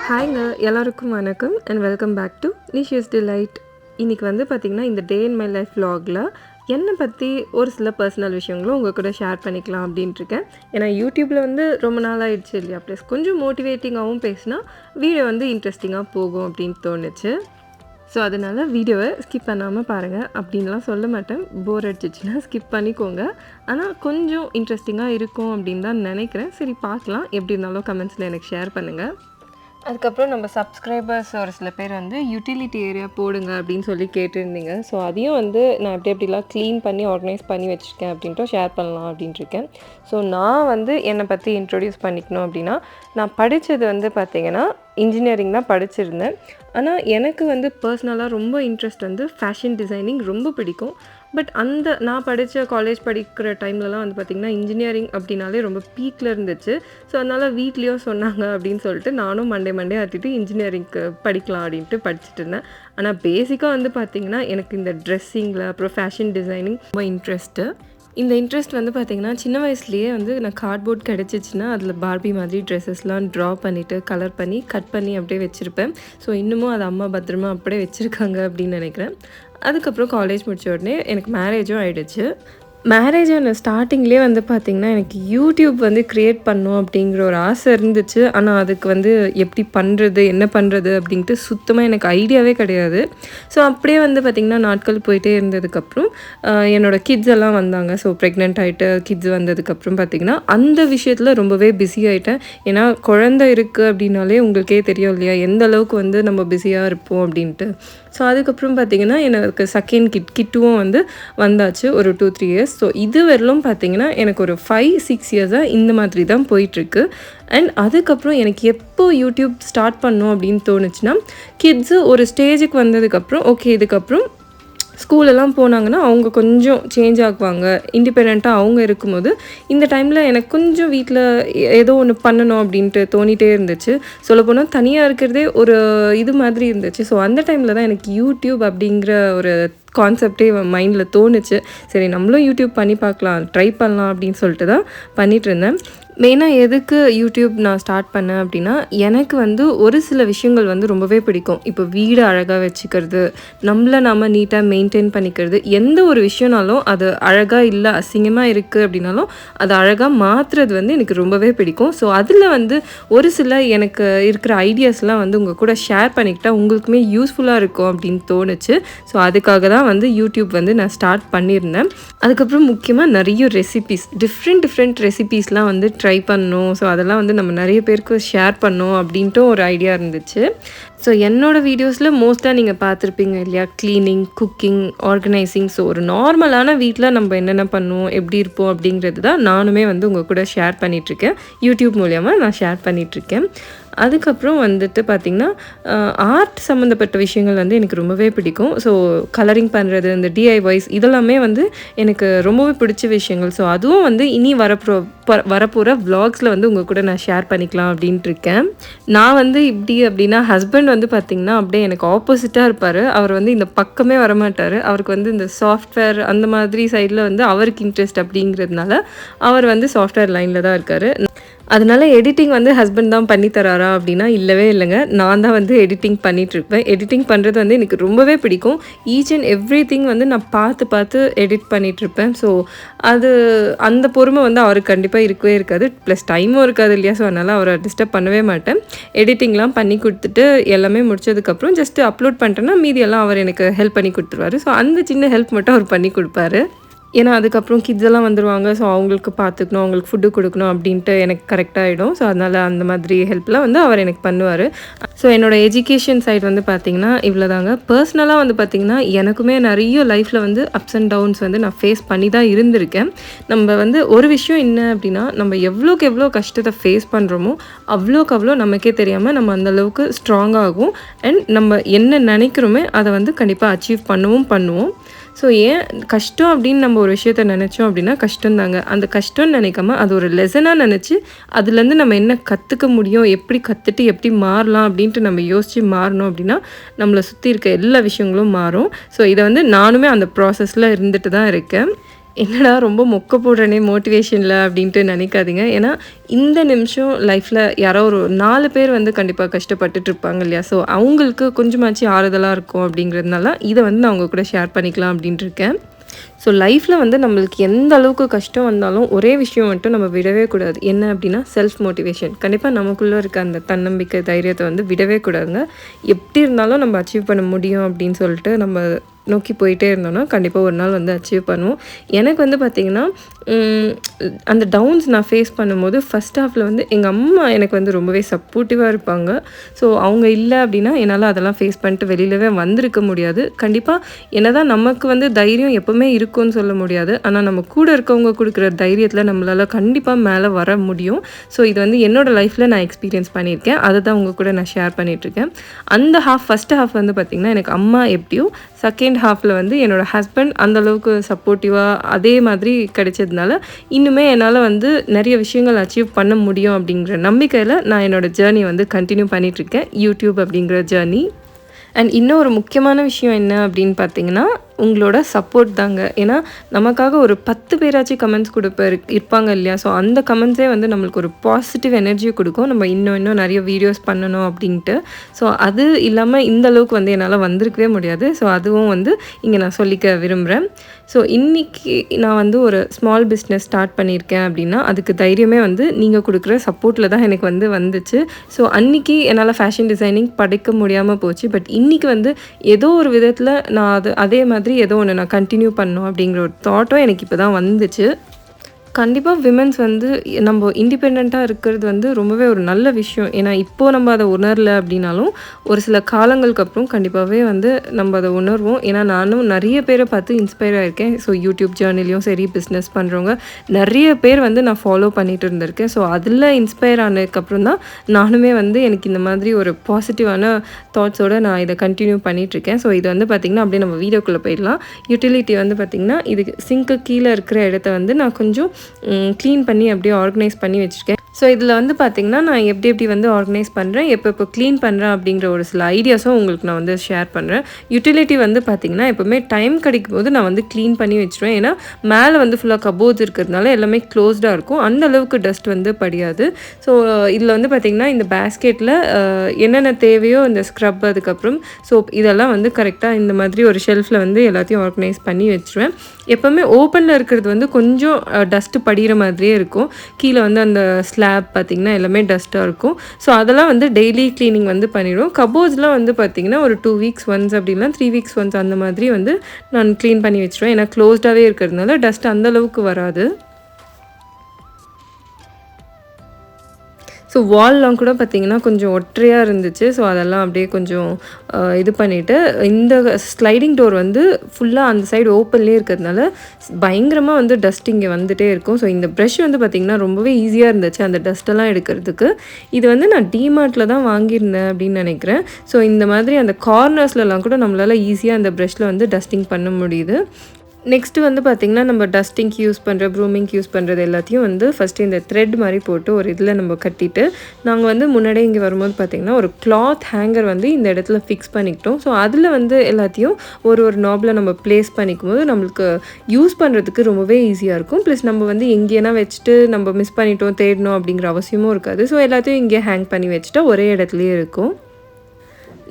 ஹாய்ங்க எல்லாருக்கும் வணக்கம் and welcome back to Nishi's delight. இன்றைக்கி வந்து பார்த்திங்கன்னா இந்த டே இன் மை லைஃப் vlogல என்னை பற்றி ஒரு சில பர்சனல் விஷயங்களும் உங்கள் கூட ஷேர் பண்ணிக்கலாம் அப்படின்ட்டுருக்கேன். ஏன்னா யூடியூப்பில் வந்து ரொம்ப நாள் ஆகிடுச்சு இல்லையா, ப்ளஸ் கொஞ்சம் மோட்டிவேட்டிங்காகவும் பேசினா வீடியோ வந்து இன்ட்ரெஸ்டிங்காக போகும் அப்படின்னு தோணுச்சு. ஸோ அதனால் வீடியோவை ஸ்கிப் பண்ணாமல் பாருங்கள். அப்படின்லாம் சொல்ல மாட்டேன், போர் அடிச்சிச்சுன்னா ஸ்கிப் பண்ணிக்கோங்க. ஆனால் கொஞ்சம் இன்ட்ரெஸ்டிங்காக இருக்கும் அப்படின்னு தான் நினைக்கிறேன். சரி பார்க்கலாம், எப்படி இருந்தாலும் கமெண்ட்ஸில் எனக்கு ஷேர் பண்ணுங்கள். அதுக்கப்புறம் நம்ம சப்ஸ்கிரைபர்ஸ் ஒரு சில பேர் வந்து யூட்டிலிட்டி ஏரியா போடுங்க அப்படின்னு சொல்லி கேட்டிருந்தீங்க. ஸோ அதையும் வந்து நான் எப்படிலாம் க்ளீன் பண்ணி ஆர்கனைஸ் பண்ணி வச்சுருக்கேன் அப்படின்ட்டு ஷேர் பண்ணலாம் அப்படின்ட்டுருக்கேன். ஸோ நான் வந்து என்னை பற்றி இன்ட்ரொடியூஸ் பண்ணிக்கணும் அப்படின்னா, நான் படித்தது வந்து பார்த்திங்கன்னா இன்ஜினியரிங் தான் படிச்சிருந்தேன். ஆனால் எனக்கு வந்து பர்சனலாக ரொம்ப இன்ட்ரெஸ்ட் வந்து ஃபேஷன் டிசைனிங் ரொம்ப பிடிக்கும். பட் நான் படித்த காலேஜ் படிக்கிற டைம்லலாம் வந்து பார்த்திங்கன்னா இன்ஜினியரிங் அப்படின்னாலே ரொம்ப பீக்கில் இருந்துச்சு. ஸோ அதனால் வீட்லேயும் சொன்னாங்க அப்படின்னு சொல்லிட்டு நானும் மண்டே ஆற்றிட்டு இன்ஜினியரிங்க்கு படிக்கலாம் அப்படின்ட்டு படிச்சுட்டு இருந்தேன். ஆனால் பேசிக்காக வந்து பார்த்திங்கன்னா எனக்கு இந்த ட்ரெஸ்ஸிங்கில் அப்புறம் ஃபேஷன் டிசைனிங் ரொம்ப இன்ட்ரெஸ்ட்டு. இந்த இன்ட்ரெஸ்ட் வந்து பார்த்திங்கன்னா சின்ன வயசுலேயே வந்து நான் கார்ட்போர்ட் கிடச்சிச்சின்னா அதில் பார்பி மாதிரி ட்ரெஸ்ஸஸ்லாம் ட்ரா பண்ணிவிட்டு கலர் பண்ணி கட் பண்ணி அப்படியே வச்சுருப்பேன். ஸோ இன்னமும் அது அம்மா பத்திரமா அப்படியே வச்சுருக்காங்க அப்படின்னு நினைக்கிறேன். அதுக்கப்புறம் காலேஜ் முடித்த உடனே எனக்கு மேரேஜும் ஆகிடுச்சு. மேரேஜான ஸ்டார்டிங்லேயே வந்து பார்த்திங்கன்னா எனக்கு யூடியூப் வந்து க்ரியேட் பண்ணணும் அப்படிங்கிற ஒரு ஆசை இருந்துச்சு. ஆனால் அதுக்கு வந்து எப்படி பண்ணுறது என்ன பண்ணுறது அப்படின்ட்டு சுத்தமாக எனக்கு ஐடியாவே கிடையாது. ஸோ அப்படியே வந்து பார்த்திங்கன்னா நாட்கள் போயிட்டே இருந்ததுக்கப்புறம் என்னோடய கிட்ஸ் எல்லாம் வந்தாங்க. ஸோ ப்ரெக்னென்ட் ஆகிட்டு கிட்ஸ் வந்ததுக்கப்புறம் பார்த்திங்கன்னா அந்த விஷயத்தில் ரொம்பவே பிஸி ஆகிட்டேன். ஏன்னா குழந்தை இருக்குது அப்படின்னாலே உங்களுக்கே தெரியும் இல்லையா, எந்த அளவுக்கு வந்து நம்ம பிஸியாக இருப்போம் அப்படின்ட்டு. ஸோ அதுக்கப்புறம் பார்த்திங்கன்னா எனக்கு செகண்ட் கிட்டுவும் வந்து வந்தாச்சு ஒரு 2-3 இயர்ஸ். ஸோ இது வரலும் பார்த்திங்கன்னா எனக்கு ஒரு 5-6 இயர்ஸாக இந்த மாதிரி தான் போயிட்டுருக்கு. அண்ட் அதுக்கப்புறம் எனக்கு எப்போ யூடியூப் ஸ்டார்ட் பண்ணணும் அப்படின்னு தோணுச்சுன்னா, கிட்ஸு ஒரு ஸ்டேஜுக்கு வந்ததுக்கப்புறம் ஓகே இதுக்கப்புறம் ஸ்கூலெல்லாம் போனாங்கன்னா அவங்க கொஞ்சம் சேஞ்ச் ஆகுவாங்க, இண்டிபெண்ட்டாக அவங்க இருக்கும்போது இந்த டைமில் எனக்கு கொஞ்சம் வீட்டில் ஏதோ ஒன்று பண்ணணும் அப்படின்ட்டு தோணிகிட்டே இருந்துச்சு. சொல்லப்போனால் தனியாக இருக்கிறதே ஒரு இது மாதிரி இருந்துச்சு. ஸோ அந்த டைமில் தான் எனக்கு யூடியூப் அப்படிங்கிற ஒரு கான்செப்டே மைண்டில் தோணுச்சு. சரி நம்மளும் யூடியூப் பண்ணி பார்க்கலாம், ட்ரை பண்ணலாம் அப்படின்னு சொல்லிட்டு தான் பண்ணிகிட்ருந்தேன். மெயினாக எதுக்கு யூடியூப் நான் ஸ்டார்ட் பண்ணேன் அப்படின்னா, எனக்கு வந்து ஒரு சில விஷயங்கள் வந்து ரொம்பவே பிடிக்கும். இப்போ வீடு அழகாக வச்சுக்கிறது, நம்மளை நம்ம நீட்டாக மெயின்டைன் பண்ணிக்கிறது, எந்த ஒரு விஷயம்னாலும் அது அழகாக இல்லை அசிங்கமாக இருக்குது அப்படின்னாலும் அதை அழகாக மாற்றுறது வந்து எனக்கு ரொம்பவே பிடிக்கும். ஸோ அதில் வந்து ஒரு சில எனக்கு இருக்கிற ஐடியாஸ்லாம் வந்து உங்கள் கூட ஷேர் பண்ணிக்கிட்டால் உங்களுக்குமே யூஸ்ஃபுல்லாக இருக்கும் அப்படின்னு தோணுச்சு. ஸோ அதுக்காக தான் வந்து யூடியூப் வந்து நான் ஸ்டார்ட் பண்ணியிருந்தேன். அதுக்கப்புறம் முக்கியமாக நிறைய ரெசிபீஸ் டிஃப்ரெண்ட் ரெசிபீஸ்லாம் வந்து ட்ரை பண்ணணும். ஸோ அதெல்லாம் வந்து நம்ம நிறைய பேருக்கு ஷேர் பண்ணோம் அப்படின்ட்டு ஒரு ஐடியா இருந்துச்சு. ஸோ என்னோடய வீடியோஸில் மோஸ்ட்டாக நீங்கள் பார்த்துருப்பீங்க இல்லையா, க்ளீனிங், குக்கிங், ஆர்கனைசிங். ஸோ ஒரு நார்மலான வீட்டில் நம்ம என்னென்ன பண்ணுவோம், எப்படி இருப்போம் அப்படிங்கிறது தான் நானுமே வந்து உங்கள் கூட ஷேர் பண்ணிகிட்ருக்கேன். யூடியூப் மூலமாக நான் ஷேர் பண்ணிகிட்ருக்கேன். அதுக்கப்புறம் வந்துட்டு பார்த்திங்கன்னா ஆர்ட் சம்மந்தப்பட்ட விஷயங்கள் வந்து எனக்கு ரொம்பவே பிடிக்கும். ஸோ கலரிங் பண்ணுறது, இந்த டிஐஒய்ஸ் இதெல்லாமே வந்து எனக்கு ரொம்பவே பிடிச்ச விஷயங்கள். ஸோ அதுவும் வந்து இனி வரப்போகிற விலாக்ஸில் வந்து உங்கள் கூட நான் ஷேர் பண்ணிக்கலாம் அப்படின்ட்டு இருக்கேன். நான் வந்து இப்படி அப்படின்னா ஹஸ்பண்ட் வந்து பார்த்திங்கன்னா அப்படியே எனக்கு ஆப்போசிட்டாக இருப்பார். அவர் வந்து இந்த பக்கமே வரமாட்டார். அவருக்கு வந்து இந்த சாஃப்ட்வேர் அந்த மாதிரி சைடில் வந்து அவருக்கு இன்ட்ரெஸ்ட் அப்படிங்கிறதுனால அவர் வந்து சாஃப்ட்வேர் லைனில் தான் இருக்கார். அதனால் எடிட்டிங் வந்து ஹஸ்பண்ட் தான் பண்ணித்தராரா அப்படின்னா இல்லவே இல்லைங்க, நான் தான் வந்து எடிட்டிங் பண்ணிகிட்ருப்பேன். எடிட்டிங் பண்ணுறது வந்து எனக்கு ரொம்பவே பிடிக்கும். ஈச் அண்ட் எவ்ரிதிங் வந்து நான் பார்த்து எடிட் பண்ணிகிட்ருப்பேன். ஸோ அந்த பொறுமை வந்து அவருக்கு கண்டிப்பாக இருக்கவே இருக்காது. ப்ளஸ் டைமும் இருக்காது இல்லையா. ஸோ அதனால் அவரை டிஸ்டர்ப் பண்ணவே மாட்டேன். எடிட்டிங்லாம் பண்ணி கொடுத்துட்டு எல்லாமே முடிச்சதுக்கப்புறம் ஜஸ்ட்டு அப்லோட் பண்ணிட்டேன்னா மீதியெல்லாம் அவர் எனக்கு ஹெல்ப் பண்ணி கொடுத்துருவாரு. ஸோ அந்த சின்ன ஹெல்ப் மட்டும் அவர் பண்ணி கொடுப்பாரு. ஏன்னா அதுக்கப்புறம் கிட்ஸ் எல்லாம் வந்துடுவாங்க. ஸோ அவங்களுக்கு பார்த்துக்கணும், அவங்களுக்கு ஃபுட்டு கொடுக்கணும் அப்படின்ட்டு எனக்கு கரெக்டாகிடும். ஸோ அதனால் அந்த மாதிரி ஹெல்ப்லாம் வந்து அவர் எனக்கு பண்ணுவார். ஸோ என்னோடய எஜுகேஷன் சைட் வந்து பார்த்திங்கன்னா இவ்வளோ தாங்க. பர்சனலாக வந்து பார்த்திங்கன்னா எனக்குமே நிறைய லைஃப்பில் வந்து அப்ஸ் அண்ட் டவுன்ஸ் வந்து நான் ஃபேஸ் பண்ணி தான் இருந்திருக்கேன். நம்ம வந்து ஒரு விஷயம் என்ன அப்படின்னா, நம்ம எவ்வளோக்கு எவ்வளோ கஷ்டத்தை ஃபேஸ் பண்ணுறோமோ அவ்வளோக்கு அவ்வளோ நமக்கே தெரியாமல் நம்ம அந்தளவுக்கு ஸ்ட்ராங்காகும். அண்ட் நம்ம என்ன நினைக்கிறோமே அதை வந்து கண்டிப்பாக அச்சீவ் பண்ணுவோம். ஸோ ஏன் கஷ்டம் அப்படின்னு நம்ம ஒரு விஷயத்த நினச்சோம் அப்படின்னா கஷ்டம்தாங்க. அந்த கஷ்டம்னு நினைக்காம அது ஒரு லெசனாக நினச்சி அதுலேருந்து நம்ம என்ன கற்றுக்க முடியும், எப்படி கற்றுட்டு எப்படி மாறலாம் அப்படின்ட்டு நம்ம யோசித்து மாறணும் அப்படின்னா நம்மளை சுற்றி இருக்க எல்லா விஷயங்களும் மாறும். ஸோ இதை வந்து நானுமே அந்த ப்ராசஸில் இருந்துட்டு தான் இருக்கேன். என்னடா ரொம்ப மொக்க போடுறேனே மோட்டிவேஷனில் அப்படின்ட்டு நினைக்காதீங்க. ஏன்னா இந்த நிமிஷம் லைஃப்பில் யாரோ ஒரு 4 பேர் வந்து கண்டிப்பாக கஷ்டப்பட்டுட்டு இருப்பாங்க இல்லையா? ஸோ அவங்களுக்கு கொஞ்சமாச்சு ஆறுதலாக இருக்கும் அப்படிங்கிறதுனால இதை வந்து நான் உங்க கூட ஷேர் பண்ணிக்கலாம் அப்படின்ட்டு இருக்கேன். ஸோ லைஃப்பில் வந்து நம்மளுக்கு எந்த அளவுக்கு கஷ்டம் வந்தாலும் ஒரே விஷயம் மட்டும் நம்ம விடவே கூடாது. என்ன அப்படின்னா செல்ஃப் மோட்டிவேஷன். கண்டிப்பாக நமக்குள்ளே இருக்க அந்த தன்னம்பிக்கை, தைரியத்தை வந்து விடவே கூடாதுங்க. எப்படி இருந்தாலும் நம்ம அச்சீவ் பண்ண முடியும் அப்படின்னு சொல்லிட்டு நம்ம நோக்கி போயிட்டே இருந்தோம்னா கண்டிப்பாக ஒரு நாள் வந்து அச்சீவ் பண்ணுவோம். எனக்கு வந்து பார்த்திங்கன்னா அந்த டவுன்ஸ் நான் ஃபேஸ் பண்ணும்போது ஃபஸ்ட் ஹாஃபில் வந்து எங்கள் அம்மா எனக்கு வந்து ரொம்பவே சப்போர்ட்டிவாக இருப்பாங்க. ஸோ அவங்க இல்லை அப்படின்னா என்னால் அதெல்லாம் ஃபேஸ் பண்ணிட்டு வெளியிலவே வந்திருக்க முடியாது. கண்டிப்பாக என்னதான் நமக்கு வந்து தைரியம் எப்போவுமே இருக்கும்னு சொல்ல முடியாது. ஆனால் நம்ம கூட இருக்கவங்க கொடுக்குற தைரியத்தில் நம்மளால் கண்டிப்பாக மேலே வர முடியும். ஸோ இது வந்து என்னோடய லைஃப்பில் நான் எக்ஸ்பீரியன்ஸ் பண்ணியிருக்கேன். அதை தான் உங்கள் கூட நான் ஷேர் பண்ணிகிட்ருக்கேன். அந்த ஃபஸ்ட்டு ஹாஃப் வந்து பார்த்திங்கன்னா எனக்கு அம்மா எப்படியோ, செகண்ட் ஹாஃபில் வந்து என்னோடய ஹஸ்பண்ட் அந்தளவுக்கு சப்போர்ட்டிவாக அதே மாதிரி கிடைச்சதுனால இன்னுமே என்னால் வந்து நிறைய விஷயங்கள் அச்சீவ் பண்ண முடியும் அப்படிங்கிற நம்பிக்கையில் நான் என்னோடய ஜேர்னி வந்து கண்டினியூ பண்ணிகிட்ருக்கேன். யூடியூப் அப்படிங்கிற ஜேர்னி. அண்ட் இன்னும் ஒரு முக்கியமான விஷயம் என்ன அப்படின்னு பார்த்தீங்கன்னா உங்களோட சப்போர்ட் தாங்க. ஏன்னா நமக்காக ஒரு 10 பேராச்சும் கமெண்ட்ஸ் இருப்பாங்க இல்லையா? ஸோ அந்த கமெண்ட்ஸே வந்து நம்மளுக்கு ஒரு பாசிட்டிவ் எனர்ஜியை கொடுக்கும். நம்ம இன்னும் நிறைய வீடியோஸ் பண்ணணும் அப்படின்ட்டு. ஸோ அது இல்லாமல் இந்த அளவுக்கு வந்து என்னால் வந்திருக்கவே முடியாது. ஸோ அதுவும் வந்து இங்கே நான் சொல்லிக்க விரும்புகிறேன். ஸோ இன்றைக்கி நான் வந்து ஒரு ஸ்மால் பிஸ்னஸ் ஸ்டார்ட் பண்ணியிருக்கேன் அப்படின்னா அதுக்கு தைரியமே வந்து நீங்கள் கொடுக்குற சப்போர்ட்டில் தான் எனக்கு வந்து வந்துச்சு. ஸோ அன்றைக்கி என்னால் ஃபேஷன் டிசைனிங் படிக்க முடியாமல் போச்சு. பட் இன்றைக்கி வந்து ஏதோ ஒரு விதத்தில் நான் அதே மாதிரி ஏதோ ஒன்று நான் கண்டினியூ பண்ணணும் அப்படிங்கிற ஒரு தாட்டும் எனக்கு இப்போ தான் வந்துச்சு. கண்டிப்பாக விமென்ஸ் வந்து நம்ம இண்டிபெண்ட்டாக இருக்கிறது வந்து ரொம்பவே ஒரு நல்ல விஷயம். ஏன்னா இப்போது நம்ம அதை உணரல அப்படின்னாலும் ஒரு சில காலங்களுக்கு அப்புறம் கண்டிப்பாகவே வந்து நம்ம அதை உணர்வோம். ஏன்னா நானும் நிறைய பேரை பார்த்து இன்ஸ்பயர் ஆகிருக்கேன். ஸோ யூடியூப் ஜேர்னலையும் சரி, பிஸ்னஸ் பண்ணுறவங்க நிறைய பேர் வந்து நான் ஃபாலோ பண்ணிகிட்டு இருந்திருக்கேன். ஸோ அதில் இன்ஸ்பயர் ஆனதுக்கப்புறம் தான் நானுமே வந்து எனக்கு இந்த மாதிரி ஒரு பாசிட்டிவான தாட்ஸோடு நான் இதை கண்டினியூ பண்ணிகிட்ருக்கேன். ஸோ இது வந்து பார்த்திங்கன்னா அப்படியே நம்ம வீடியோக்குள்ளே போயிடலாம். யூட்டிலிட்டி வந்து பார்த்திங்கன்னா இது சிங்க்கு கீழே இருக்கிற இடத்த வந்து நான் கொஞ்சம் க்ளீன் பண்ணி அப்படியே ஆர்கனைஸ் பண்ணி வச்சுருக்கேன். ஸோ இதில் வந்து பார்த்திங்கன்னா நான் எப்படி வந்து ஆர்கனைஸ் பண்ணுறேன், எப்போ க்ளீன் பண்ணுறேன் அப்படிங்கிற ஒரு சில ஐடியாஸும் உங்களுக்கு நான் வந்து ஷேர் பண்ணுறேன். யூட்டிலிட்டி வந்து பார்த்திங்கன்னா எப்போவுமே டைம் கிடைக்கும் போது நான் வந்து க்ளீன் பண்ணி வச்சுருவேன். ஏன்னா மேலே வந்து ஃபுல்லாக கபோர்ட்ஸ் இருக்கிறதுனால எல்லாமே க்ளோஸ்டாக இருக்கும். அந்த அளவுக்கு டஸ்ட் வந்து படியாது. ஸோ இதில் வந்து பார்த்திங்கன்னா இந்த பேஸ்கெட்டில் என்னென்ன தேவையோ இந்த ஸ்க்ரப், அதுக்கப்புறம் சோப், இதெல்லாம் வந்து கரெக்டாக இந்த மாதிரி ஒரு ஷெல்ஃபில் வந்து எல்லாத்தையும் ஆர்கனைஸ் பண்ணி வச்சுருவேன். எப்போவுமே ஓப்பனில் இருக்கிறது வந்து கொஞ்சம் டஸ்ட்டு படிகிற மாதிரியே இருக்கும். கீழே வந்து அந்த ஸ்லாப் பார்த்திங்கன்னா எல்லாமே டஸ்ட்டாக இருக்கும். ஸோ அதெல்லாம் வந்து டெய்லி க்ளீனிங் வந்து பண்ணிவிடுவோம். கபோர்ட்ஸ்லாம் வந்து பார்த்திங்கன்னா ஒரு 2 வீக்ஸ் ஒன்ஸ் அப்படின்னா 3 வீக்ஸ் ஒன்ஸ் அந்த மாதிரி வந்து நான் க்ளீன் பண்ணி வச்சுருவேன். ஏன்னா க்ளோஸ்டாகவே இருக்கிறதுனால டஸ்ட் அந்தளவுக்கு வராது. ஸோ வால்லாம் கூட பார்த்திங்கன்னா கொஞ்சம் ஒற்றையாக இருந்துச்சு. ஸோ அதெல்லாம் அப்படியே கொஞ்சம் இது பண்ணிவிட்டு இந்த ஸ்லைடிங் டோர் வந்து ஃபுல்லாக அந்த சைடு ஓப்பன்லேயே இருக்கிறதுனால பயங்கரமாக வந்து டஸ்ட் இங்கே வந்துகிட்டே இருக்கும். ஸோ இந்த ப்ரஷ் வந்து பார்த்திங்கன்னா ரொம்பவே ஈஸியாக இருந்துச்சு அந்த டஸ்ட்டெல்லாம் எடுக்கிறதுக்கு. இது வந்து நான் டிமார்ட்டில் தான் வாங்கியிருந்தேன் அப்படின்னு நினைக்கிறேன். ஸோ இந்த மாதிரி அந்த கார்னர்ஸ்லலாம் கூட நம்மளால் ஈஸியாக அந்த ப்ரஷ்ஷில் வந்து டஸ்டிங் பண்ண முடியுது. நெக்ஸ்ட்டு வந்து பார்த்திங்கன்னா நம்ம டஸ்டிங்க்கு யூஸ் பண்ணுற, ப்ரூமிங்க்கு யூஸ் பண்ணுறது எல்லாத்தையும் வந்து ஃபஸ்ட்டு இந்த த்ரெட் மாதிரி போட்டு ஒரு இதில் நம்ம கட்டிட்டு நாங்கள் வந்து முன்னாடியே இங்கே வரும்போது பார்த்திங்கன்னா ஒரு கிளாத் ஹேங்கர் வந்து இந்த இடத்துல ஃபிக்ஸ் பண்ணிக்கிட்டோம். ஸோ அதில் வந்து எல்லாத்தையும் ஒரு நாபில் நம்ம ப்ளேஸ் பண்ணிக்கும் போது நம்மளுக்கு யூஸ் பண்ணுறதுக்கு ரொம்பவே ஈஸியாக இருக்கும். ப்ளஸ் நம்ம வந்து எங்கேனா வச்சுட்டு நம்ம மிஸ் பண்ணிட்டோம், தேடணும் அப்படிங்கிற அவசியமும் இருக்காது. ஸோ எல்லாத்தையும் இங்கே ஹேங் பண்ணி வச்சுட்டா ஒரே இடத்துலையே இருக்கும்.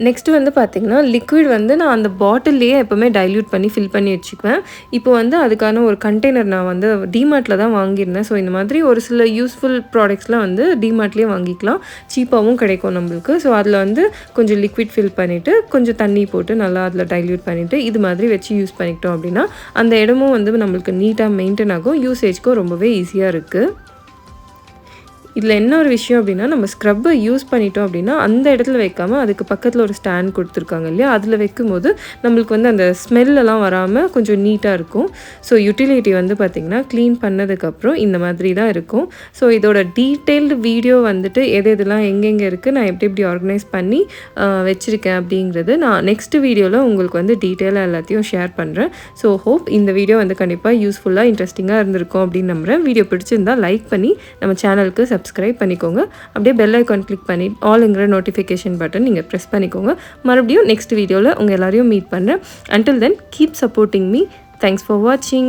நெக்ஸ்ட்டு வந்து பார்த்திங்கன்னா லிக்விட் வந்து நான் அந்த பாட்டில்லையே எப்போவுமே டைல்யூட் பண்ணி ஃபில் பண்ணி வச்சுக்குவேன். இப்போ வந்து அதுக்கான ஒரு கண்டெய்னர் நான் வந்து டிமார்ட்டில் தான் வாங்கியிருந்தேன். ஸோ இந்த மாதிரி ஒரு சில யூஸ்ஃபுல் ப்ராடக்ட்ஸ்லாம் வந்து டிமார்ட்லேயே வாங்கிக்கலாம், சீப்பாகவும் கிடைக்கும் நம்மளுக்கு. ஸோ அதில் வந்து கொஞ்சம் லிக்விட் ஃபில் பண்ணிவிட்டு கொஞ்சம் தண்ணி போட்டு நல்லா அதில் டைல்யூட் பண்ணிவிட்டு இது மாதிரி வச்சு யூஸ் பண்ணிக்கிட்டோம் அப்படின்னா அந்த இடமும் வந்து நம்மளுக்கு நீட்டாக மெயின்டைன் ஆகும், யூசேஜ்க்கும் ரொம்பவே ஈஸியாக இருக்குது. இதில் என்ன ஒரு விஷயம் அப்படின்னா நம்ம ஸ்க்ரப்பை யூஸ் பண்ணிட்டோம் அப்படின்னா அந்த இடத்துல வைக்காமல் அதுக்கு பக்கத்தில் ஒரு ஸ்டாண்ட் கொடுத்துருக்காங்க இல்லையா, அதில் வைக்கும்போது நம்மளுக்கு வந்து அந்த ஸ்மெல்லாம் வராமல் கொஞ்சம் நீட்டாக இருக்கும். ஸோ யூட்டிலிட்டி வந்து பார்த்திங்கன்னா க்ளீன் பண்ணதுக்கப்புறம் இந்த மாதிரி தான் இருக்கும். ஸோ இதோட டீட்டெயில்டு வீடியோ வந்துட்டு எதெல்லாம் எங்கெங்கே இருக்குது, நான் எப்படி ஆர்கனைஸ் பண்ணி வச்சுருக்கேன் அப்படிங்கிறது நான் நெக்ஸ்ட் வீடியோவில் உங்களுக்கு வந்து டீட்டெயிலாக எல்லாத்தையும் ஷேர் பண்ணுறேன். ஸோ ஹோப் இந்த வீடியோ வந்து கண்டிப்பாக யூஸ்ஃபுல்லாக இன்ட்ரெஸ்டிங்காக இருந்திருக்கும் அப்படின்னு நம்புகிறேன். வீடியோ பிடிச்சிருந்தால் லைக் பண்ணி நம்ம சேனலுக்கு சப்ஸ்கிரைப் பண்ணிக்கோங்க. அப்படியே பெல் ஐக்கான் கிளிக் பண்ணி ஆல்ங்கிற நோட்டிஃபிகேஷன் பட்டன் நீங்கள் ப்ரெஸ் பண்ணிக்கோங்க. மறுபடியும் நெக்ஸ்ட் வீடியோவில் உங்கள் எல்லாரையும் மீட் பண்ணுறேன். Until then, keep supporting me. Thanks for watching.